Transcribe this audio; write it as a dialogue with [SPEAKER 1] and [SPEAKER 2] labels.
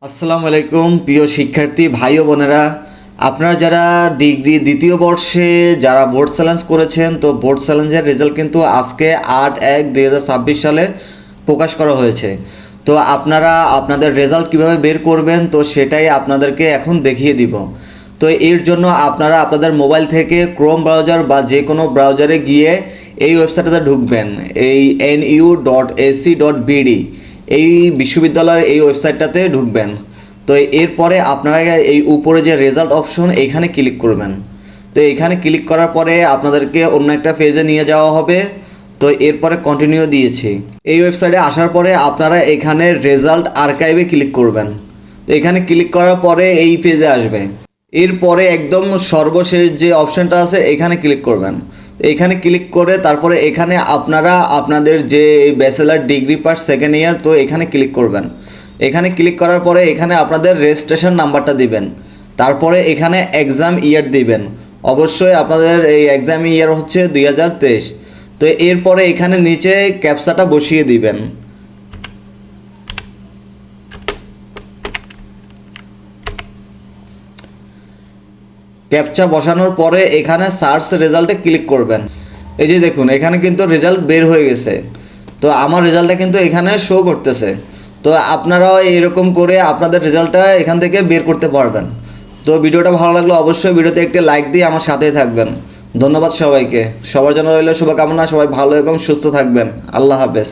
[SPEAKER 1] আসসালামু আলাইকুম প্রিয় শিক্ষার্থী ভাই ও বোনেরা, আপনারা যারা ডিগ্রি দ্বিতীয় বর্ষে যারা বোর্ড চ্যালেঞ্জ করেছেন, তো বোর্ড চ্যালেঞ্জের রেজাল্ট কিন্তু আজকে 8/1/2026 সালে প্রকাশ করা হয়েছে। তো আপনারা আপনাদের রেজাল্ট কিভাবে বের করবেন, তো সেটাই আপনাদেরকে এখন দেখিয়ে দিব। তো এর জন্য আপনারা আপনাদের মোবাইল থেকে ক্রোম ব্রাউজার বা যে কোনো ব্রাউজারে গিয়ে এই ওয়েবসাইটটাতে ঢুকবেন, এই nu.ac.bd এই বিশ্ববিদ্যালয়ের এই ওয়েবসাইটটাতে ঢুকবেন। তো এরপরে আপনারা এই উপরে যে রেজাল্ট অপশন এখানে ক্লিক করবেন। তো এখানে ক্লিক করার পরে আপনাদেরকে অন্য একটা পেজে নিয়ে যাওয়া হবে। তো এরপরে কন্টিনিউ দিয়েছি। এই ওয়েবসাইটে আসার পরে আপনারা এখানে রেজাল্ট আর্কাইভে ক্লিক করবেন। তো এখানে ক্লিক করার পরে এই পেজে আসবে। এরপরে একদম সর্বশেষ যে অপশানটা আছে এখানে ক্লিক করবেন। এখানে ক্লিক করে তারপরে এখানে আপনারা আপনাদের যে bachelor degree pass second year, তো এখানে ক্লিক করবেন। এখানে ক্লিক করার পরে এখানে আপনাদের রেজিস্ট্রেশন নাম্বারটা দিবেন। তারপরে এখানে এক্সাম ইয়ার দিবেন। অবশ্যই আপনাদের এই এক্সাম ইয়ার হচ্ছে 2023। তো এরপরে এখানে নিচে ক্যাপচাটা বসিয়ে দিবেন। ক্যাপচা বসানোর পরে এখানে সার্চ রেজাল্টে ক্লিক করবেন। এই যে দেখুন এখানে কিন্তু রেজাল্ট বের হয়ে গেছে। তো আমার রেজাল্টটা কিন্তু এখানে শো করতেছে। তো আপনারাও এরকম করে আপনাদের রেজাল্টটা এখান থেকে বের করতে পারবেন। তো ভিডিওটা ভালো লাগলে অবশ্যই ভিডিওতে একটি লাইক দিয়ে আমার সাথেই থাকবেন। ধন্যবাদ সবাইকে। সবার জন্য রইল শুভকামনা। সবাই ভালো এবং সুস্থ থাকবেন। আল্লাহ হাফেজ।